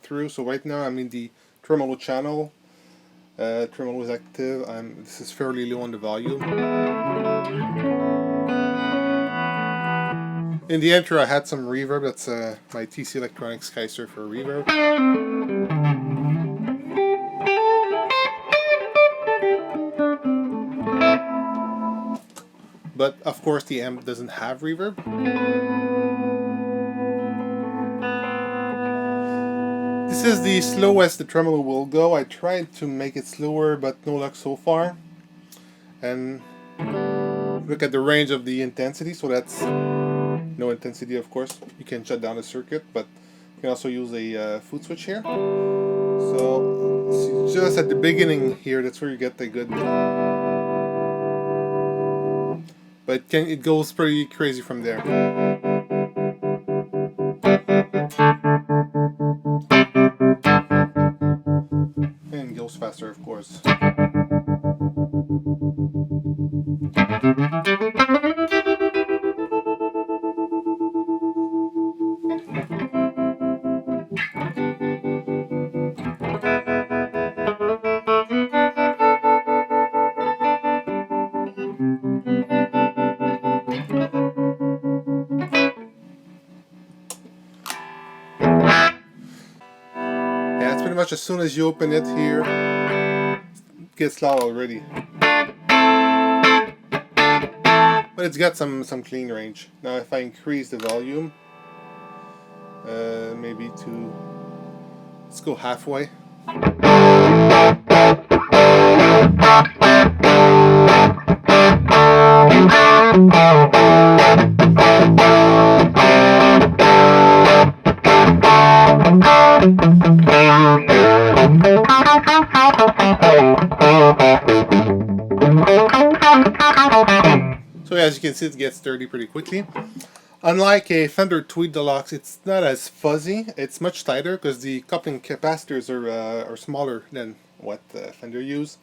Through. So right now I'm in the tremolo channel. Tremolo is active. This is fairly low on the volume. In the intro I had some reverb. That's my TC Electronics Sky Surfer reverb. But of course the amp doesn't have reverb. This is the slowest the tremolo will go. I tried to make it slower, but no luck so far. And look at the range of the intensity, so that's no intensity, of course. You can shut down the circuit, but you can also use a foot switch here. So see, just at the beginning here, that's where you get the good. But it goes pretty crazy from there. And goes faster, of course. Yeah, it's pretty much as soon as you open it here, it gets loud already. But it's got some clean range. Now if I increase the volume, maybe to, let's go halfway. So as you can see, it gets dirty pretty quickly. Unlike a Fender Tweed Deluxe, it's not as fuzzy. It's much tighter because the coupling capacitors are smaller than what Fender use.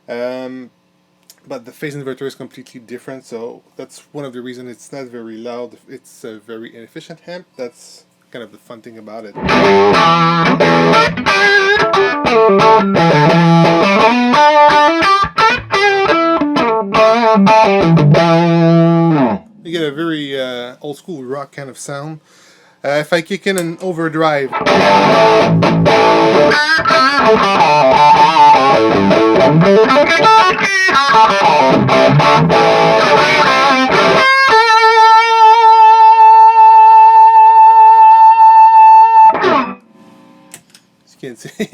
But the phase inverter is completely different, so that's one of the reasons it's not very loud. It's a very inefficient amp. That's kind of the fun thing about it. You get a very old school rock kind of sound. If I kick in an overdrive,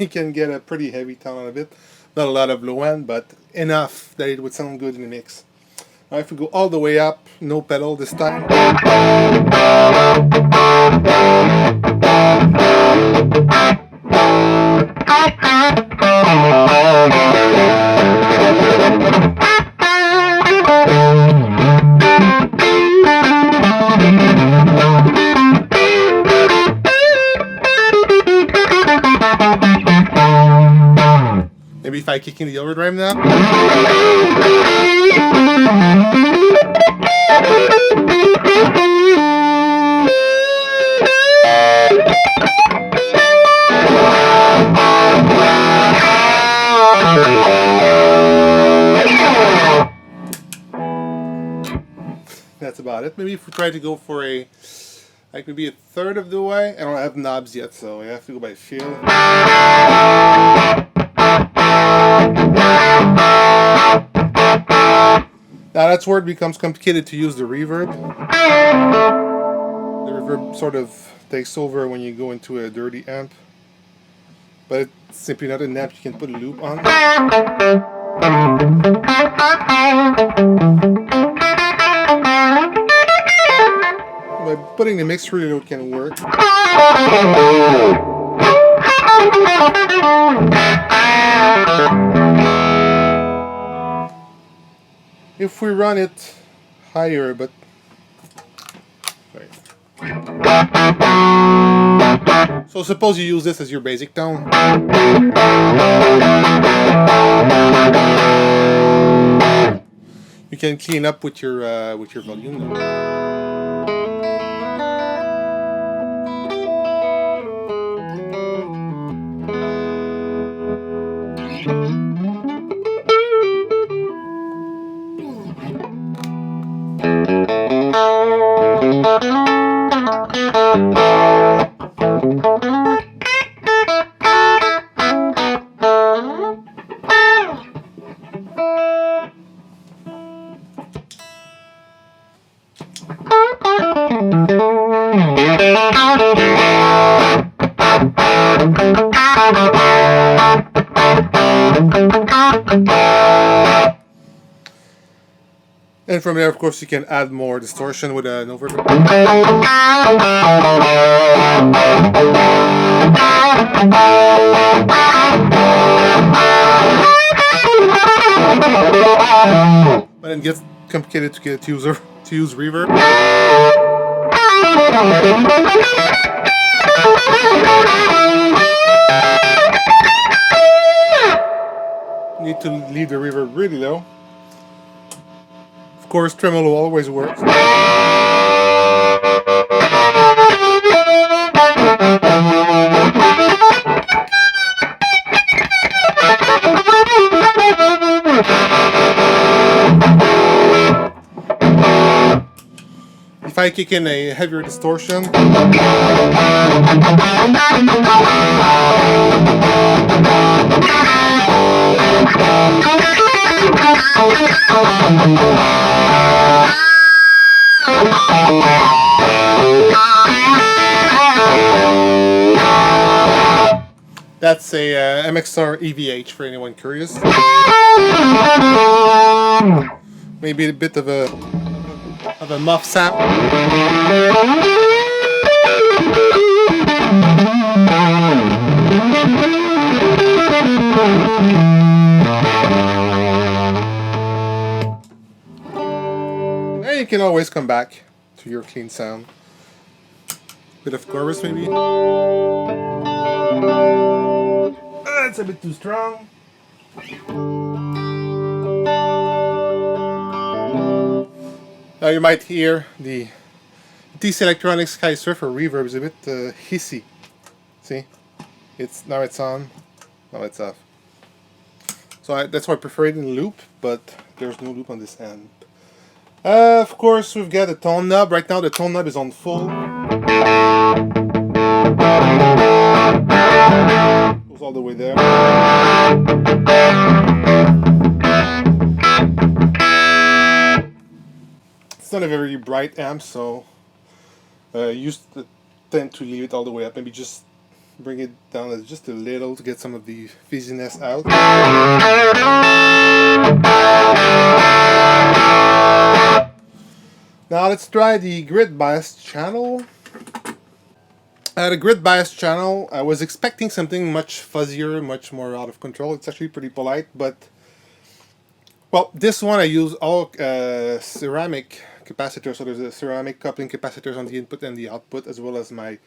you can get a pretty heavy tone out of it. Not a lot of low end, but enough that it would sound good in the mix. Now if we go all the way up, no pedal this time. Maybe if I kick in the overdrive now. That's about it. Maybe if we try to go for a, like maybe a third of the way. I don't have knobs yet, so I have to go by feel. Now that's where it becomes complicated to use the reverb. The reverb sort of takes over when you go into a dirty amp. But it's simply not an amp you can put a loop on. By putting the mix reload it can work. If we run it higher, but so suppose you use this as your basic tone. You can clean up with your volume. And from there, of course, you can add more distortion with an overdrive. But it gets complicated to use reverb. You need to leave the reverb really low. Of course, tremolo always works. If I kick in a heavier distortion, that's a MXR EVH for anyone curious. Maybe a bit of a muff sound. And you can always come back to your clean sound. Bit of chorus maybe. That's a bit too strong. Now you might hear the DC Electronics Sky Surfer reverb is a bit hissy. See? Now it's on, now it's off. So that's why I prefer it in loop, but there's no loop on this end. Of course, we've got a tone knob. Right now the tone knob is on full. Goes all the way there. It's not a very bright amp, so I used to tend to leave it all the way up. Maybe just bring it down just a little to get some of the fizziness out. Now let's try the grid bias channel. The grid bias channel, I was expecting something much fuzzier, much more out of control. It's actually pretty polite, but well, this one I use all ceramic capacitors, so there's a ceramic coupling capacitors on the input and the output, as well as my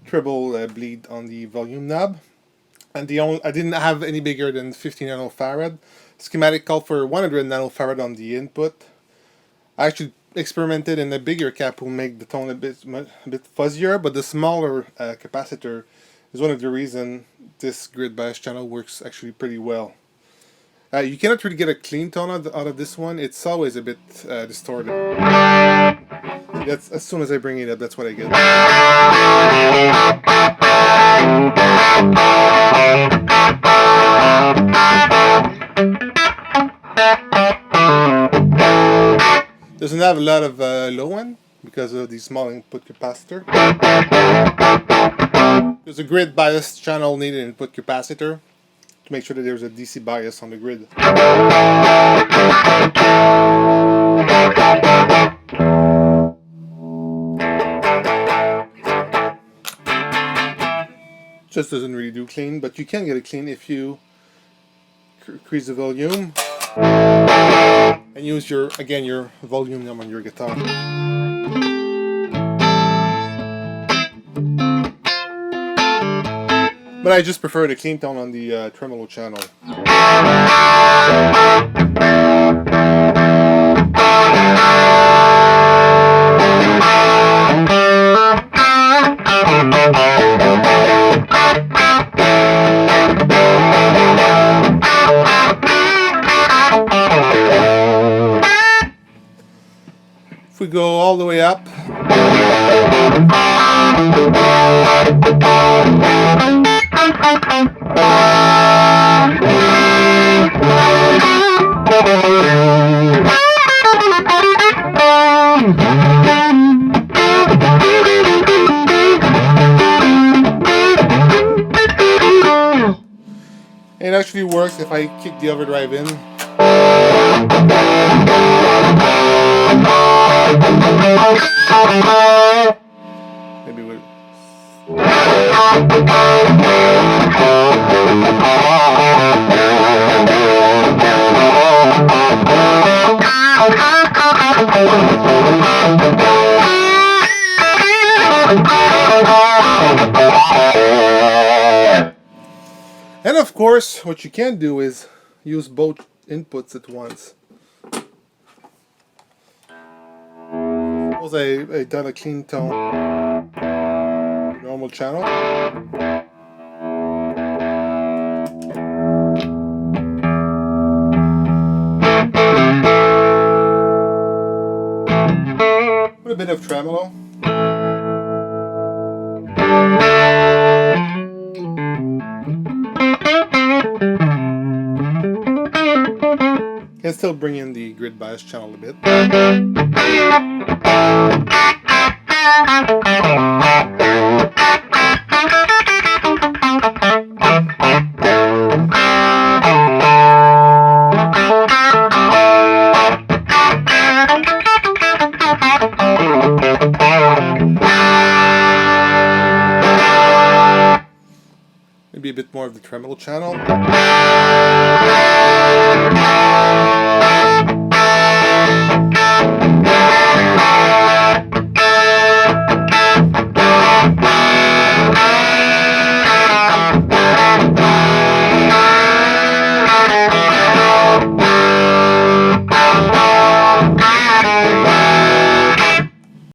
treble bleed on the volume knob. And I didn't have any bigger than 50 nanofarad. Schematic called for 100 nanofarad on the input. I actually experimented, and a bigger cap will make the tone a bit fuzzier, but the smaller capacitor is one of the reasons this grid bias channel works actually pretty well. You cannot really get a clean tone out of this one. It's always a bit distorted. That's, as soon as I bring it up, that's what I get. Doesn't have a lot of low end, because of the small input capacitor. There's a grid bias channel needed input capacitor to make sure that there's a DC bias on the grid. Just doesn't really do clean, but you can get it clean if you increase the volume and use your volume knob on your guitar. But I just prefer the clean tone on the tremolo channel. If we go all the way up, it actually works if I kick the overdrive in. Maybe we'll... And of course, what you can do is use both inputs at once. Suppose I done a clean tone, normal channel. With a bit of tremolo. Can still bring in the grid bias channel a bit. Maybe a bit more of the tremolo channel.